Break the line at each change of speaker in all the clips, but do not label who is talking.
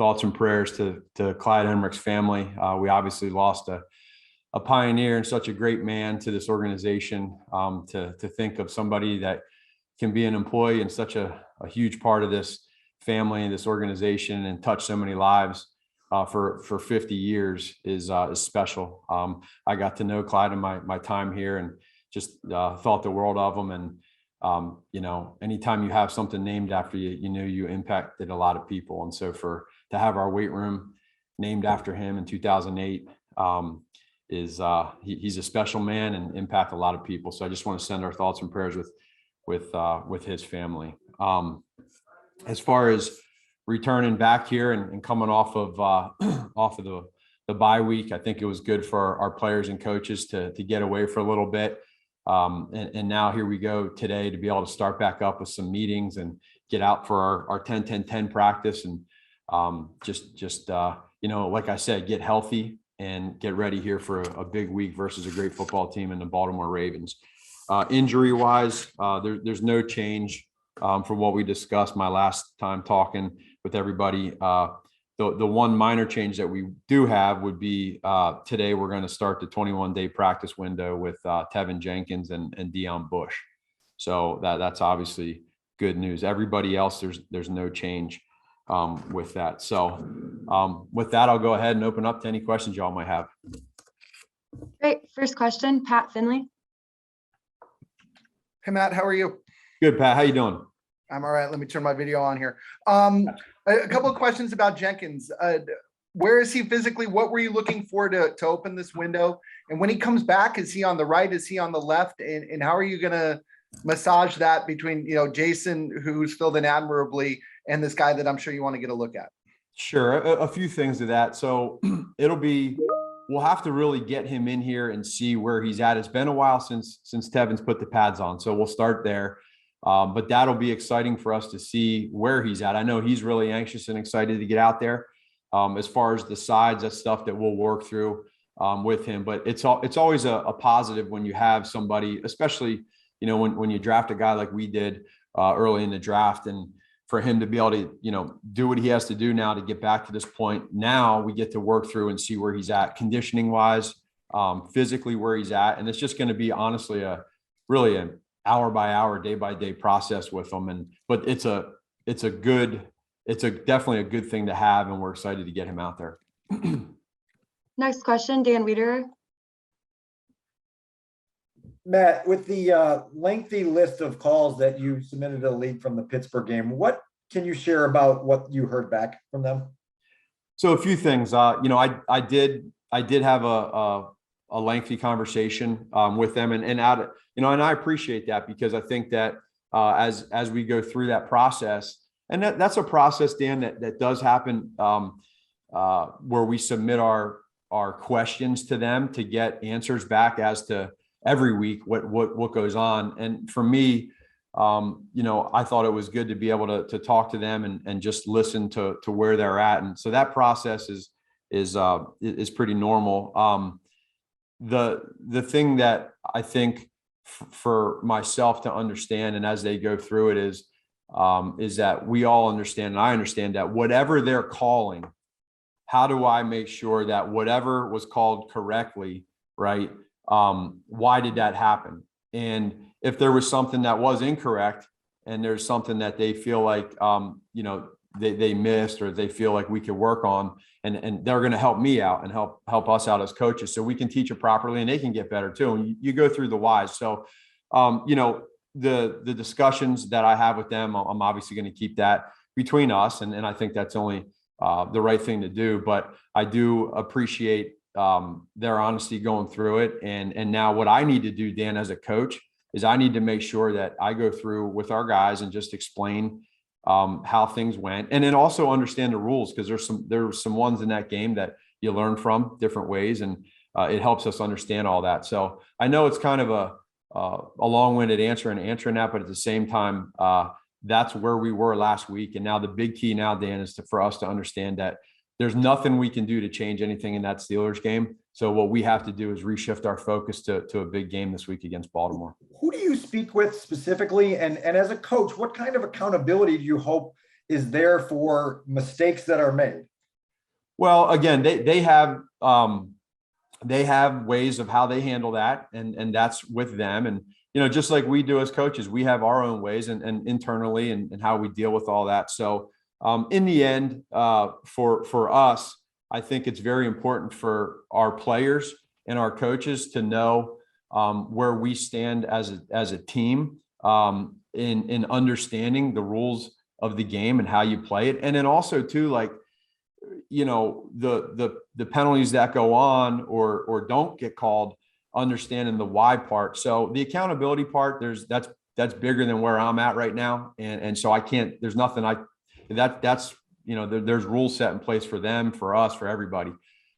thoughts and prayers to Clyde Emerick's family. We obviously lost a pioneer and such a great man to this organization. To think of somebody that can be an employee and such a huge part of this family and this organization and touch so many lives for 50 years is special. I got to know Clyde in my time here and just thought the world of him. And anytime you have something named after you, you impacted a lot of people. And so to have our weight room named after him in 2008 he's a special man and impact a lot of people. So I just want to send our thoughts and prayers with his family. As far as returning back here and coming off of the bye week, I think it was good for our players and coaches to get away for a little bit. And now here we go today to be able to start back up with some meetings and get out for our 10-10-10 practice and like I said, get healthy and get ready here for a big week versus a great football team in the Baltimore Ravens. Injury wise, there's no change from what we discussed my last time talking with everybody. The one minor change that we do have would be today we're going to start the 21-day practice window with Teven Jenkins and Deion Bush. So that's obviously good news. Everybody else, there's no change with that. So with that, I'll go ahead and open up to any questions y'all might have.
Great. First question, Pat Finley.
Hey, Matt, how are you?
Good, Pat. How you doing?
I'm all right. Let me turn my video on here. A couple of questions about Jenkins. Where is he physically? What were you looking for to open this window? And when he comes back, is he on the right? Is he on the left? And how are you going to massage that between, Jason, who's filled in admirably, and this guy that I'm sure you want to get a look at?
Sure. A few things to that. So we'll have to really get him in here and see where he's at. It's been a while since Teven's put the pads on. So we'll start there. But that'll be exciting for us to see where he's at. I know he's really anxious and excited to get out there. As far as the sides, that's stuff that we'll work through with him. But it's always a positive when you have somebody, especially, when you draft a guy like we did early in the draft, and for him to be able to, do what he has to do now to get back to this point. Now we get to work through and see where he's at conditioning wise, physically where he's at. And it's just going to be honestly really an hour by hour, day by day process with him. But it's definitely a good thing to have. And we're excited to get him out there.
Next question, Dan Wiederer.
Matt, with the lengthy list of calls that you submitted to the league from the Pittsburgh game, what can you share about what you heard back from them?
So a few things. I did have a lengthy conversation with them, and I appreciate that, because I think that as we go through that process, and that's a process, Dan, that does happen where we submit our questions to them to get answers back as to every week what goes on. And for me, I thought it was good to be able to talk to them and just listen to where they're at. And so that process is pretty normal. The thing that I think for myself to understand, and as they go through it, is that we all understand, and I understand, that whatever they're calling, how do I make sure that whatever was called correctly, right? Why did that happen? And if there was something that was incorrect, and there's something that they feel like, they missed, or they feel like we could work on, and they're going to help me out and help us out as coaches, so we can teach it properly and they can get better too. And you go through the whys. So, the discussions that I have with them, I'm obviously going to keep that between us. And I think that's only the right thing to do, but I do appreciate their honesty going through it. And now what I need to do, Dan, as a coach, is I need to make sure that I go through with our guys and just explain how things went, and then also understand the rules, because there's some ones in that game that you learn from different ways, and it helps us understand all that. So I know it's kind of a long-winded answering that, but at the same time, that's where we were last week. And now the big key now, Dan, is for us to understand that there's nothing we can do to change anything in that Steelers game. So what we have to do is reshift our focus to a big game this week against Baltimore.
Who do you speak with specifically? And as a coach, what kind of accountability do you hope is there for mistakes that are made?
Well, again, they have ways of how they handle that, and that's with them. And just like we do as coaches, we have our own ways and internally and how we deal with all that. So in the end, for us, I think it's very important for our players and our coaches to know where we stand as a team in understanding the rules of the game and how you play it. And then also too, like, the penalties that go on or don't get called, understanding the why part. So the accountability part, that's bigger than where I'm at right now. And so I can't, there's nothing there's rules set in place for them, for us, for everybody.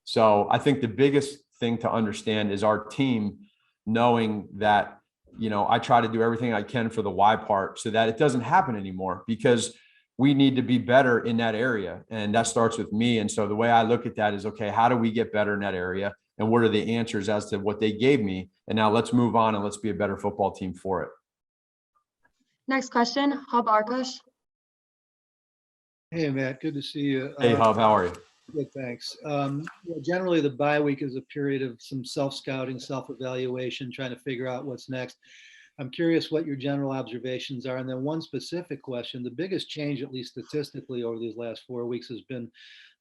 So I think the biggest thing to understand is our team knowing that, I try to do everything I can for the why part so that it doesn't happen anymore, because we need to be better in that area. And that starts with me. And so the way I look at that is, okay, how do we get better in that area? And what are the answers as to what they gave me? And now let's move on and let's be a better football team for it.
Next question, Hub Arkush.
Hey, Matt, good to see you.
Hey, Hub, how are you?
Good, thanks. Generally, the bye week is a period of some self-scouting, self-evaluation, trying to figure out what's next. I'm curious what your general observations are. And then one specific question, the biggest change, at least statistically, over these last 4 weeks has been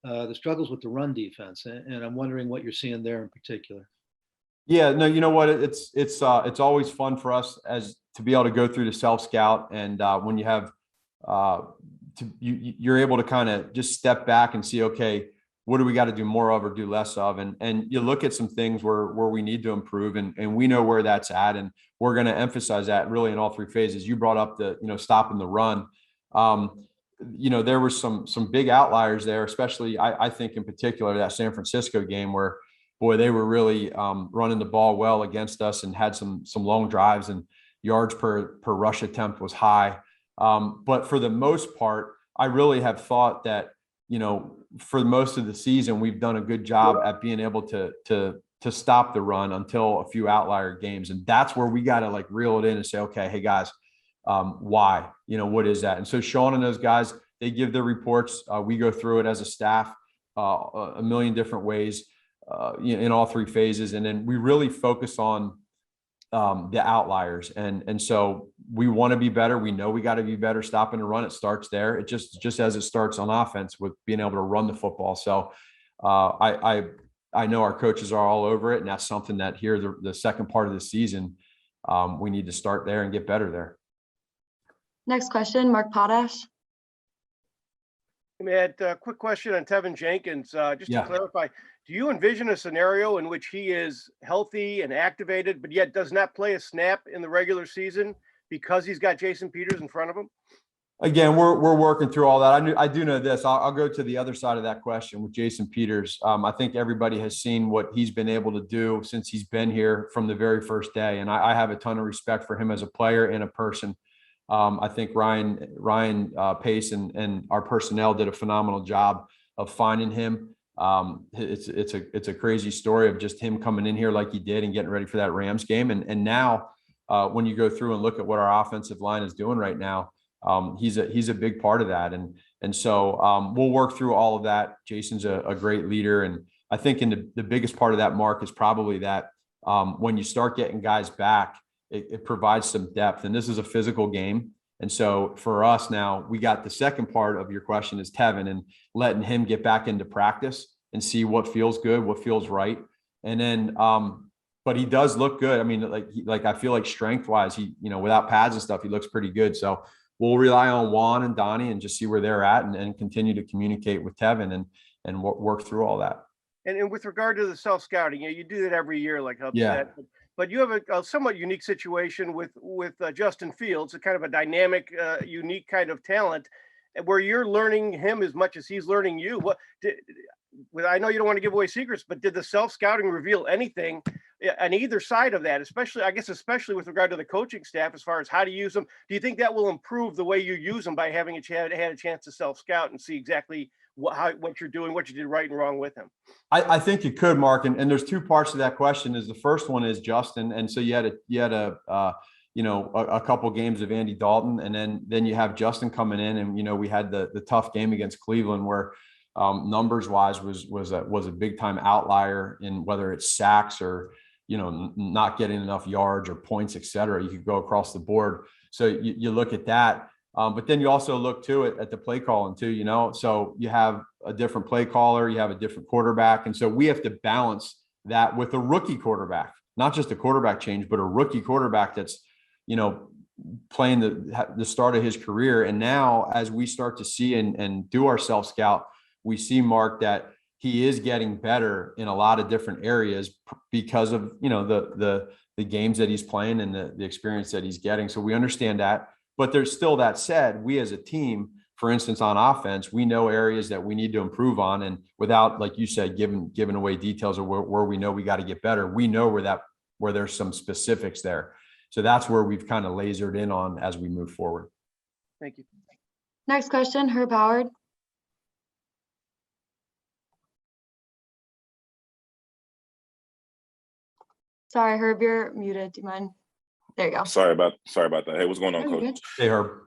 the struggles with the run defense. And I'm wondering what you're seeing there in particular.
Yeah, no, you know what? It's always fun for us as to be able to go through the self-scout. And when you have you're able to kind of just step back and see, okay, what do we got to do more of or do less of? And you look at some things where we need to improve, and we know where that's at. And we're going to emphasize that really in all three phases. You brought up the, stopping the run. There were some big outliers there, especially I think in particular that San Francisco game where, boy, they were really running the ball well against us and had some long drives, and yards per rush attempt was high. But for the most part, I really have thought that, for most of the season, we've done a good job at being able to stop the run until a few outlier games. And that's where we got to like reel it in and say, okay, hey guys, why, what is that? And so Sean and those guys, they give their reports. We go through it as a staff, a million different ways, in all three phases. And then we really focus on the outliers. And so we want to be better. We know we got to be better stopping the run. It starts there. It just as it starts on offense with being able to run the football. So I know our coaches are all over it, and that's something that here, the second part of the season, we need to start there and get better there.
Next question, Mark Potash.
Matt, quick question on Teven Jenkins. Just to clarify, do you envision a scenario in which he is healthy and activated, but yet does not play a snap in the regular season because he's got Jason Peters in front of him?
Again, we're working through all that. I do know this. I'll go to the other side of that question with Jason Peters. I think everybody has seen what he's been able to do since he's been here from the very first day, and I have a ton of respect for him as a player and a person. I think Ryan Pace and our personnel did a phenomenal job of finding him. It's a crazy story of just him coming in here like he did and getting ready for that Rams game. And now when you go through and look at what our offensive line is doing right now, he's a big part of that. And so we'll work through all of that. Jason's a great leader. And I think the biggest part of that, Mark, is probably that when you start getting guys back, it provides some depth. And this is a physical game. And so for us now, we got the second part of your question is Teven and letting him get back into practice and see what feels good, what feels right. And then, but he does look good. I mean, like I feel like strength wise, he, without pads and stuff, he looks pretty good. So we'll rely on Juan and Donnie and just see where they're at and continue to communicate with Teven and work through all that.
And with regard to the self-scouting, you do that every year, like Hub said. But you have a somewhat unique situation with Justin Fields, a kind of a dynamic, unique kind of talent, where you're learning him as much as he's learning you. I know you don't want to give away secrets, but did the self-scouting reveal anything on either side of that, especially with regard to the coaching staff as far as how to use them? Do you think that will improve the way you use them by having had a chance to self-scout and see exactly what you're doing, what you did right and wrong with him?
I think you could, Mark, and there's two parts to that question. Is the first one is Justin, and so you had a a couple games of Andy Dalton, and then you have Justin coming in, and we had the tough game against Cleveland where numbers wise was a big time outlier in whether it's sacks or not getting enough yards or points, et cetera. You could go across the board. So you look at that, but then you also look to it at the play calling too. So you have a different play caller, you have a different quarterback, and so we have to balance that with a rookie quarterback, not just a quarterback change, but a rookie quarterback that's playing the start of his career. And now as we start to see and do our self scout, we see, Mark, that he is getting better in a lot of different areas because of the games that he's playing and the experience that he's getting. So we understand that, but there's still, that said, we as a team, for instance, on offense, we know areas that we need to improve on, and without, like you said, giving away details of where we know we got to get better, we know where there's some specifics there. So that's where we've kind of lasered in on as we move forward.
Thank you.
Next question, Herb Howard. Sorry, Herb, you're muted. Do you mind? There you go.
Sorry about that. Hey, what's going on,
Oh, you're
Coach?
good.
Hey, Herb.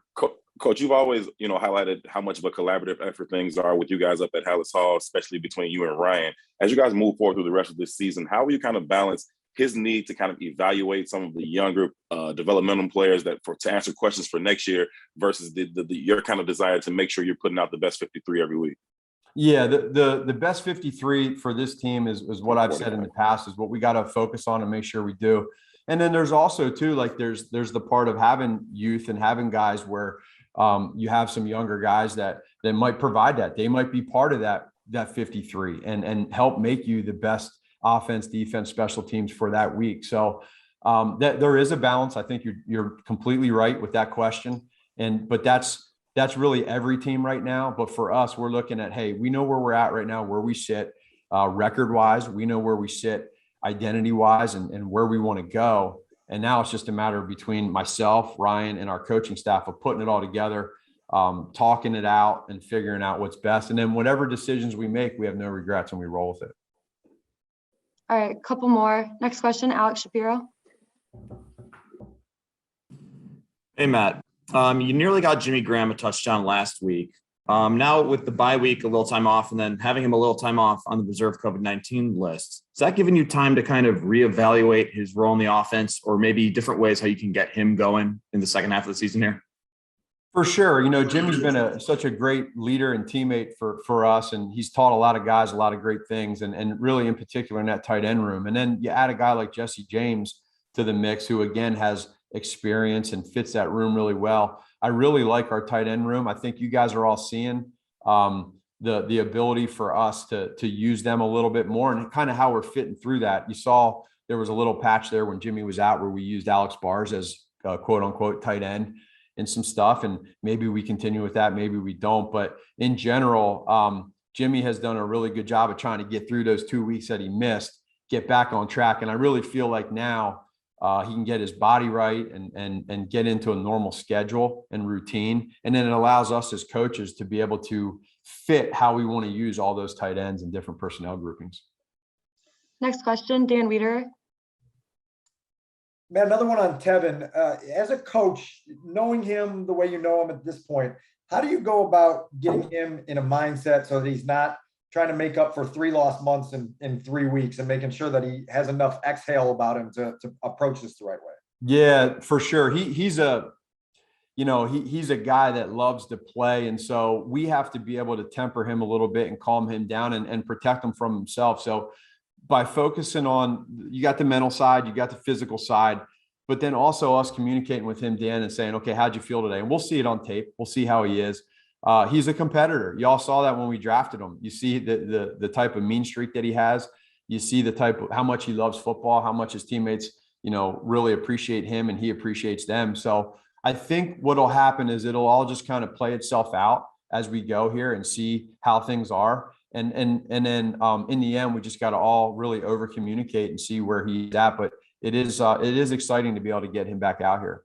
Coach, you've always, highlighted how much of a collaborative effort things are with you guys up at Halas Hall, especially between you and Ryan. As you guys move forward through the rest of this season, how will you kind of balance his need to kind of evaluate some of the younger developmental players to answer questions for next year versus your kind of desire to make sure you're putting out the best 53 every week?
Yeah, the best 53 for this team is what I've said in the past, is what we got to focus on and make sure we do. And then there's also too, like there's the part of having youth and having guys where you have some younger guys that might provide that. They might be part of that 53 and help make you the best offense, defense, special teams for that week. So that there is a balance. I think you're completely right with that question. But that's really every team right now. But for us, we're looking at, hey, we know where we're at right now, where we sit record wise. We know where we sit identity wise and where we want to go. And now it's just a matter between myself, Ryan, and our coaching staff of putting it all together, talking it out and figuring out what's best. And then whatever decisions we make, we have no regrets and we roll with it.
All right, a couple more. Next question, Alex Shapiro.
Hey, Matt. You nearly got Jimmy Graham a touchdown last week. Now with the bye week, a little time off, and then having him a little time off on the reserve COVID-19 list, is that giving you time to kind of reevaluate his role in the offense, or maybe different ways how you can get him going in the second half of the season here?
For sure. Jimmy's been such a great leader and teammate for us, and he's taught a lot of guys a lot of great things, and really in particular in that tight end room. And then you add a guy like Jesse James to the mix, who again has experience and fits that room really well. I really like our tight end room. I think you guys are all seeing the ability for us to use them a little bit more, and kind of how we're fitting through that. You saw there was a little patch there when Jimmy was out where we used Alex Bars as quote unquote tight end and some stuff. And maybe we continue with that, maybe we don't. But in general, Jimmy has done a really good job of trying to get through those 2 weeks that he missed, get back on track. And I really feel like now he can get his body right and get into a normal schedule and routine. And then it allows us as coaches to be able to fit how we want to use all those tight ends and different personnel groupings.
Next question, Dan Wiederer.
Man, another one on Teven. As a coach, knowing him the way you know him at this point, how do you go about getting him in a mindset so that he's not trying to make up for 3 lost months in 3 weeks, and making sure that he has enough exhale about him to approach this the right way?
Yeah, for sure. He's a guy that loves to play. And so we have to be able to temper him a little bit and calm him down and protect him from himself. So by focusing on, you got the mental side, you got the physical side, but then also us communicating with him, Dan, and saying, okay, how'd you feel today? And we'll see it on tape. We'll see how he is. He's a competitor. Y'all saw that when we drafted him. You see the type of mean streak that he has. You see the type of how much he loves football, how much his teammates, really appreciate him and he appreciates them. So I think what'll happen is it'll all just kind of play itself out as we go here and see how things are. And then in the end, we just got to all really over communicate and see where he's at. But it is exciting to be able to get him back out here.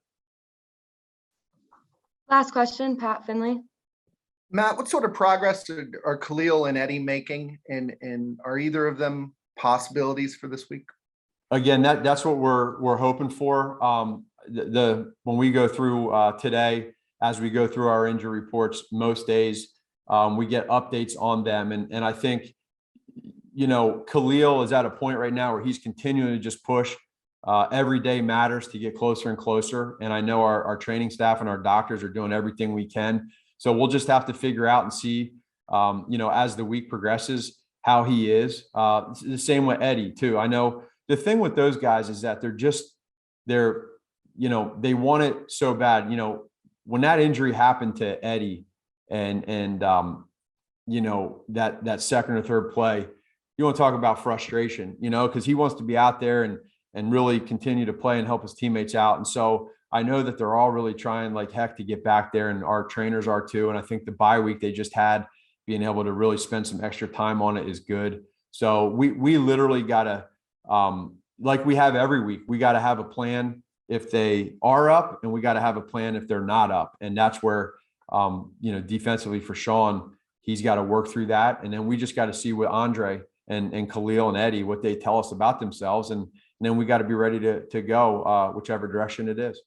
Last question, Pat Finley.
Matt, what sort of progress are Khalil and Eddie making, and are either of them possibilities for this week?
Again, that's what we're hoping for. when we go through today, as we go through our injury reports, most days we get updates on them. And I think, Khalil is at a point right now where he's continuing to just push. Every day matters to get closer and closer. And I know our training staff and our doctors are doing everything we can. So we'll just have to figure out and see, as the week progresses, how he is. The same with Eddie too. I know the thing with those guys is that they want it so bad. When that injury happened to Eddie and that second or third play, you want to talk about frustration, because he wants to be out there and really continue to play and help his teammates out. And so I know that they're all really trying like heck to get back there, and our trainers are too. And I think the bye week they just had, being able to really spend some extra time on it is good. So we literally got to, like we have every week, we got to have a plan if they are up, and we got to have a plan if they're not up. And that's where, defensively for Sean, he's got to work through that. And then we just got to see what Andre and Khalil and Eddie, what they tell us about themselves. And then we got to be ready to go whichever direction it is.